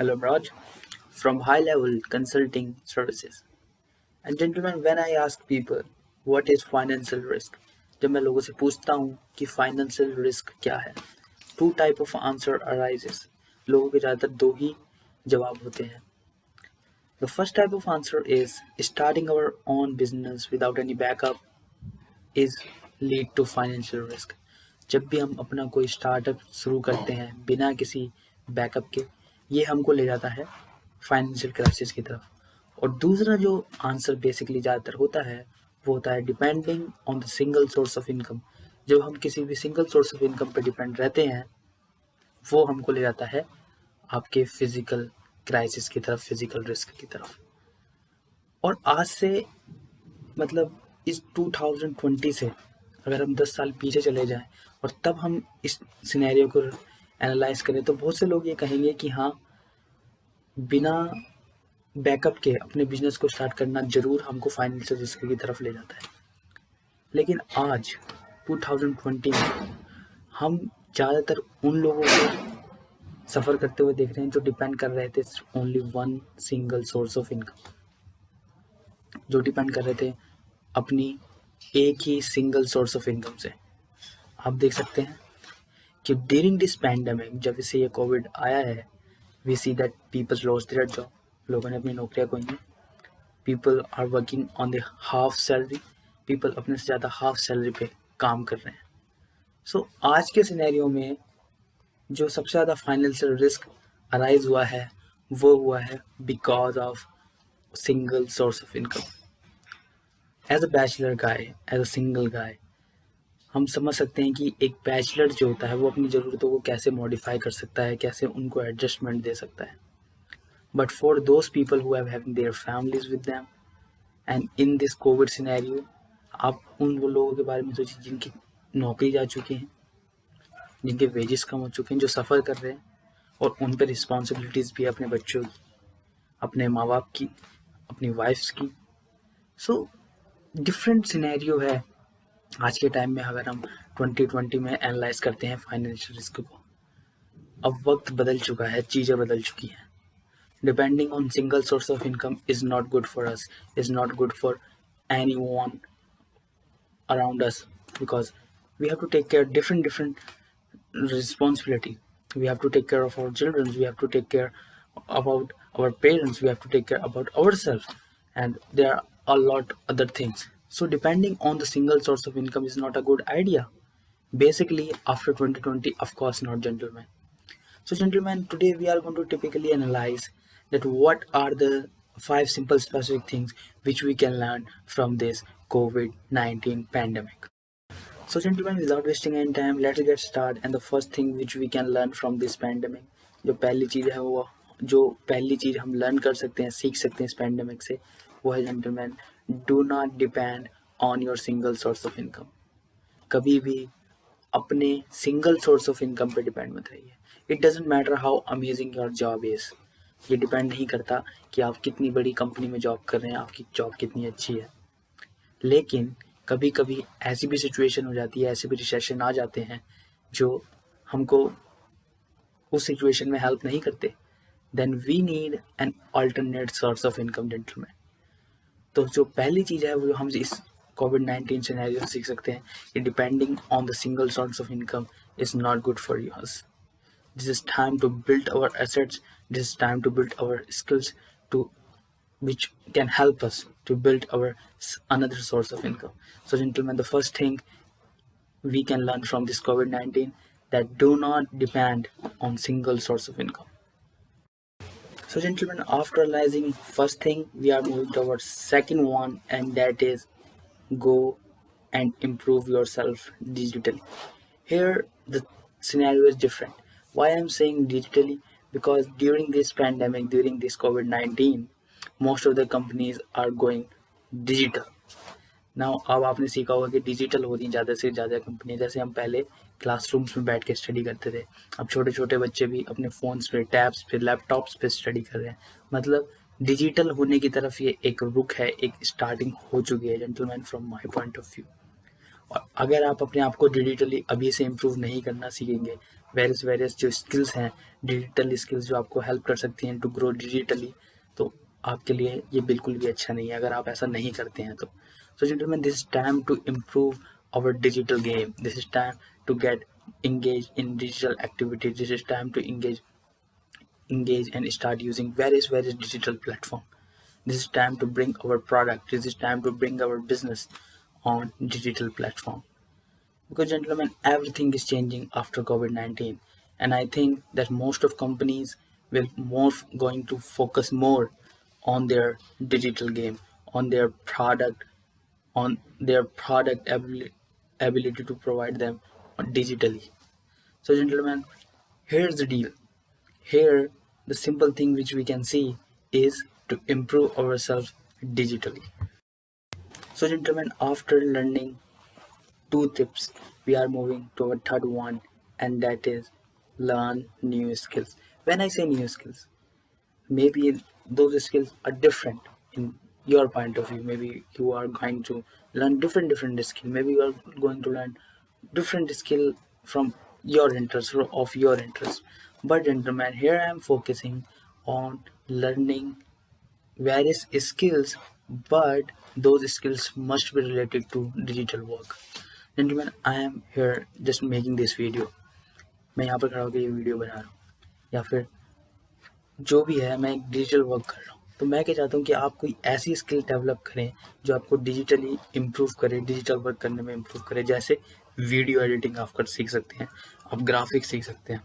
Hello, Raj, from High Level Consulting Services. And gentlemen, when I ask people what is financial risk, जब मैं लोगों से पूछता हूँ कि फाइनेंशियल रिस्क क्या है, two type of answer arises. लोगों के ज़्यादातर दो ही जवाब होते हैं. The first type of answer is starting our own business without any backup is lead to financial risk. जब भी हम अपना कोई स्टार्टअप शुरू करते हैं बिना किसी बैकअप के, ये हमको ले जाता है फाइनेंशियल क्राइसिस की तरफ. और दूसरा जो आंसर बेसिकली ज़्यादातर होता है वो होता है depending on the single source of income. जब हम किसी भी सिंगल सोर्स ऑफ इनकम पर डिपेंड रहते हैं वो हमको ले जाता है आपके फिजिकल क्राइसिस की तरफ, फिजिकल रिस्क की तरफ. और आज से मतलब इस 2020 से अगर हम 10 साल पीछे चले जाएं और तब हम इस सिनेरियो को एनालाइज करें तो बहुत से लोग ये कहेंगे कि हाँ, बिना बैकअप के अपने बिजनेस को स्टार्ट करना जरूर हमको फाइनेंशियल रिस्क की तरफ ले जाता है. लेकिन आज 2020 में हम ज़्यादातर उन लोगों को सफ़र करते हुए देख रहे हैं जो डिपेंड कर रहे थे only one single source of income, जो डिपेंड कर रहे थे अपनी एक ही सिंगल सोर्स ऑफ इनकम से. आप देख सकते हैं कि ड्यूरिंग दिस पैंडेमिक, जब से ये कोविड आया है, we see that peoples lost their job. लोगों ने अपनी नौकरियां खोई हैं. People are working on the half salary. People अपने से ज़्यादा हाफ सैलरी पे काम कर रहे हैं. सो आज के सिनेरियो में जो सबसे ज़्यादा फाइनेंशियल रिस्क अराइज हुआ है वो हुआ है because of single source of income. As a bachelor guy, as a single guy, हम समझ सकते हैं कि एक बैचलर जो होता है वो अपनी ज़रूरतों को कैसे मॉडिफाई कर सकता है, कैसे उनको एडजस्टमेंट दे सकता है. But for those people who have having their families with them and in this Covid scenario, आप उन वो लोगों के बारे में सोचिए जिनकी नौकरी जा चुकी हैं, जिनके वेजेस कम हो चुके हैं, जो सफ़र कर रहे हैं और उन पर रिस्पॉन्सिबिलिटीज़ भी है अपने बच्चों की, अपने माँ बाप की, अपनी वाइफ्स की. सो डिफरेंट सिनेरियो है आज के टाइम में. अगर हम 2020 में एनालाइज करते हैं फाइनेंशियल रिस्क को, अब वक्त बदल चुका है, चीज़ें बदल चुकी हैं. Depending on single source of income is not good for us, is not good for any one around us, because we have to take care different responsibility. We have to take care of our children, we have to take care about our parents, we have to take care about ourselves, and there are a lot other things. So depending on the single source of income is not a good idea basically after 2020, of course not, gentlemen. So gentlemen, today we are going to typically analyze that what are the 5 simple specific things which we can learn from this COVID-19 pandemic. So gentlemen, without wasting any time, let's get started. And the first thing which we can learn from this pandemic, जो पहली चीज़ है वो, जो पहली चीज़ हम learn कर सकते हैं, सीख सकते हैं इस पैंडमिक से, वो है gentlemen, do not depend on your single source of income. कभी भी अपने सिंगल सोर्स ऑफ इनकम पे डिपेंड मत रहिए. It doesn't matter how amazing your job is. ये डिपेंड नहीं करता कि आप कितनी बड़ी कंपनी में जॉब कर रहे हैं, आपकी जॉब कितनी अच्छी है. लेकिन कभी कभी ऐसी भी सिचुएशन हो जाती है, ऐसे भी रिसेशन आ जाते हैं जो हमको उस सिचुएशन में हेल्प नहीं करते. Then we need an alternate source of income, gentleman. तो जो पहली चीज़ है वो जो हम इस कोविड-19 सिनेरियो से सीख सकते हैं कि depending on the single source of income is not good for us. This is time to build our assets, this is time to build our skills to which can help us to build our another source of income. So gentlemen, the first thing we can learn from this COVID-19, that do not depend on single source of income. So gentlemen, after analyzing first thing, we are moving towards second one, and that is go and improve yourself digitally. Here the scenario is different. Why I'm saying digitally? Because during this pandemic, during this COVID-19, most of the companies are going digital. Now अब आपने सीखा होगा कि digital हो रही हैं ज़्यादा से ज़्यादा कंपनी. जैसे हम पहले क्लासरूम्स में बैठ के स्टडी करते थे, अब छोटे छोटे बच्चे भी अपने फ़ोन्स पे, टैब्स पे, लैपटॉप्स पे स्टडी कर रहे हैं. मतलब डिजिटल होने की तरफ ये एक रुख है, एक स्टार्टिंग हो चुकी है, gentleman, from my point of view. और अगर आप अपने आप को डिजिटली अभी से इम्प्रूव नहीं करना सीखेंगे, वेरियस जो स्किल्स हैं, डिजिटल स्किल्स जो आपको हेल्प कर सकती हैं टू ग्रो डिजिटली, तो आपके लिए ये बिल्कुल भी अच्छा नहीं है अगर आप ऐसा नहीं करते हैं तो। So gentleman, this is time to improve our digital game. This is time to get engaged in digital activities. This is time to engage and start using various digital platform. This is time to bring our product. This is time to bring our business on digital platform. Because gentlemen, everything is changing after COVID-19, and I think that most of companies will more going to focus more on their digital game, on their product, on their product ability to provide them digitally. So gentlemen, here's the deal. Here, the simple thing which we can see is to improve ourselves digitally. So gentlemen, after learning two tips, we are moving to a third one, and that is learn new skills. When I say new skills, maybe those skills are different in your point of view. Maybe you are going to learn different skill. Maybe you are going to learn different skill from your interest or of your interest. But gentlemen, here I am focusing on learning various skills, but those skills must be related to digital work. Gentlemen, I am here just making this video. मैं यहाँ पर खड़ा होकर ये video बना रहा हूँ, या फिर जो भी है, मैं एक डिजिटल वर्क कर रहा हूँ। तो मैं क्या चाहता हूँ कि आप कोई ऐसी स्किल डेवलप करें जो आपको डिजिटली इम्प्रूव करे, डिजिटल वर्क करने में इम्प्रूव करे। जैसे वीडियो एडिटिंग आप कर सीख सकते हैं, आप ग्राफिक्स सीख सकते हैं।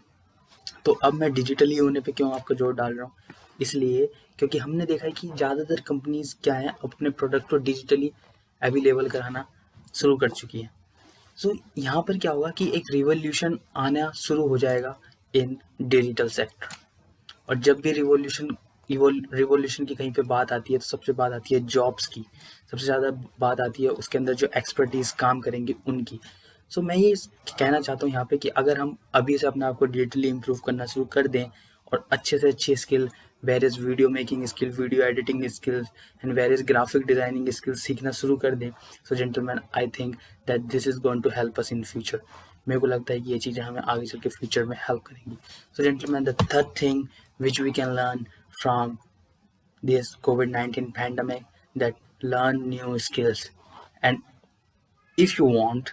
तो अब मैं डिजिटली होने पे क्यों आपका जोर डाल रहा हूँ, इसलिए क्योंकि हमने देखा है कि ज़्यादातर कंपनीज क्या है, अपने प्रोडक्ट को डिजिटली अवेलेबल कराना शुरू कर चुकी हैं। सो यहाँ पर क्या होगा कि एक रिवॉल्यूशन आना शुरू हो जाएगा इन डिजिटल सेक्टर। और जब भी रिवॉल्यूशन की कहीं पे बात आती है तो सबसे बात आती है जॉब्स की, सबसे ज़्यादा बात आती है उसके अंदर जो एक्सपर्टीज काम करेंगे उनकी। सो मैं ये कहना चाहता हूँ यहाँ पे कि अगर हम अभी से अपने आप को डिजिटली इम्प्रूव करना शुरू कर दें और अच्छे से अच्छी skill, various video making skill, video editing skills and various graphic designing skills सीखना शुरू कर दें, so gentleman, I think that this is going to help us in future. मेरे को लगता है कि ये चीज़ें हमें आगे चल के फ्यूचर में हेल्प करेंगी। So gentleman, the third thing which we can learn from this COVID-19 pandemic, that learn new skills. And if you want,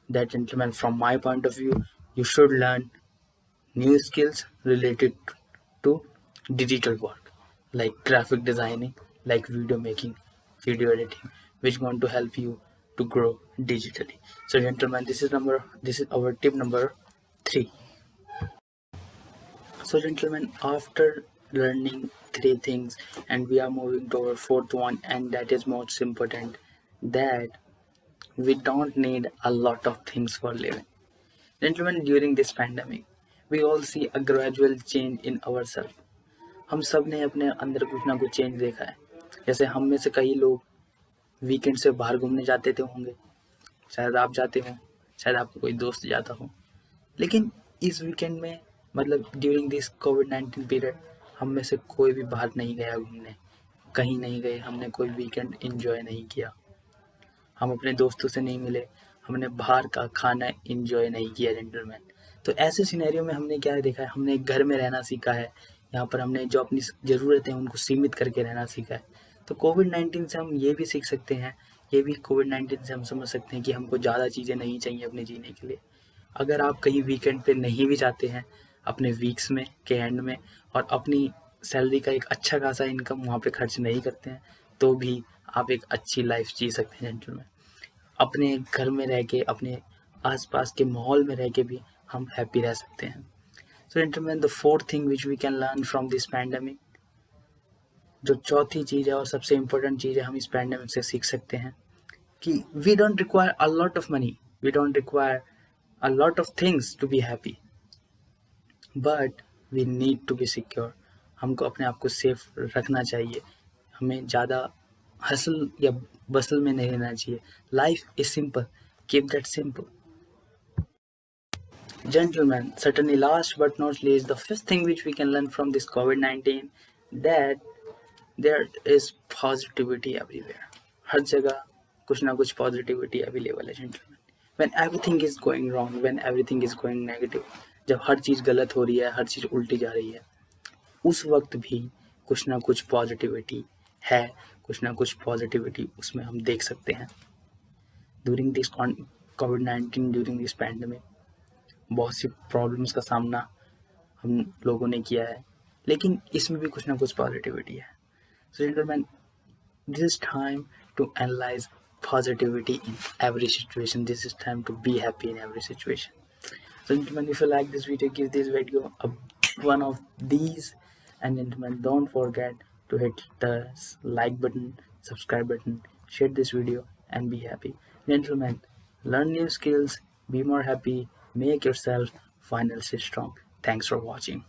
that gentlemen, from my point of view, you should learn new skills related to digital work, like graphic designing, like video making, video editing, which going to help you to grow digitally. So gentlemen, this is our tip number 3. So gentlemen, after learning 3 things, and we are moving to our 4th one, and that is most important, that we don't need a lot of things for living. Gentlemen, during this pandemic, we all see a gradual change in ourselves. हम सब ने अपने अंदर कुछ ना कुछ change देखा है। जैसे हम में से कई लोग वीकेंड से बाहर घूमने जाते थे होंगे, शायद आप जाते हो, शायद आपको कोई दोस्त जाता हो। लेकिन इस वीकेंड में, मतलब ड्यूरिंग दिस कोविड-19 पीरियड, हम में से कोई भी बाहर नहीं गया घूमने, कहीं नहीं गए, हमने कोई वीकेंड एंजॉय नहीं किया, हम अपने दोस्तों से नहीं मिले, हमने बाहर का खाना एंजॉय नहीं किया जेंटलमैन। तो ऐसे सिनेरियो में हमने क्या देखा है, हमने घर में रहना सीखा है, यहाँ पर हमने जो अपनी ज़रूरतें हैं उनको सीमित करके रहना सीखा है। तो कोविड-19 से हम ये भी सीख सकते हैं, ये भी कोविड-19 से हम समझ सकते हैं कि हमको ज़्यादा चीज़ें नहीं चाहिए अपने जीने के लिए। अगर आप कहीं वीकेंड पे नहीं भी जाते हैं, अपने वीक्स में के एंड में, और अपनी सैलरी का एक अच्छा खासा इनकम वहाँ पे खर्च नहीं करते हैं, तो भी आप एक अच्छी लाइफ जी सकते हैं जेंटलमैन। अपने घर में रह के, अपने आसपास के माहौल में रह के भी हम हैप्पी रह सकते हैं। So gentleman, the fourth thing which we can learn from this pandemic, जो चौथी चीज़ है और सबसे इम्पोर्टेंट चीज़ है हम इस पैंडेमिक से सीख सकते हैं, कि we don't require a lot of money, we don't require a lot of things to be happy, but we need to be secure. हमको अपने आप को सेफ रखना चाहिए, हमें ज़्यादा हसल या बसल में नहीं रहना चाहिए। Life is simple, keep that simple. Gentlemen, certainly last but not least, the fifth thing which we can learn from this COVID-19, that there is positivity everywhere. हर जगह कुछ ना कुछ पॉजिटिविटी अवेलेबल है gentleman. When everything is going wrong, when everything is going negative, जब हर चीज़ गलत हो रही है, हर चीज़ उल्टी जा रही है, उस वक्त भी कुछ ना कुछ पॉजिटिविटी है, कुछ ना कुछ पॉजिटिविटी उसमें हम देख सकते हैं। During this covid, during this pandemic, बहुत सी प्रॉब्लम्स का सामना हम लोगों ने किया है, लेकिन इसमें भी कुछ ना कुछ पॉजिटिविटी है। सो gentleman, this is time to analyze positivity in every situation. This is time to be happy in every situation. So gentlemen, if you like this video, give this video a one of these, and gentlemen, don't forget to hit the like button, subscribe button, share this video, and be happy. Gentlemen, learn new skills, be more happy, make yourself financially strong. Thanks for watching.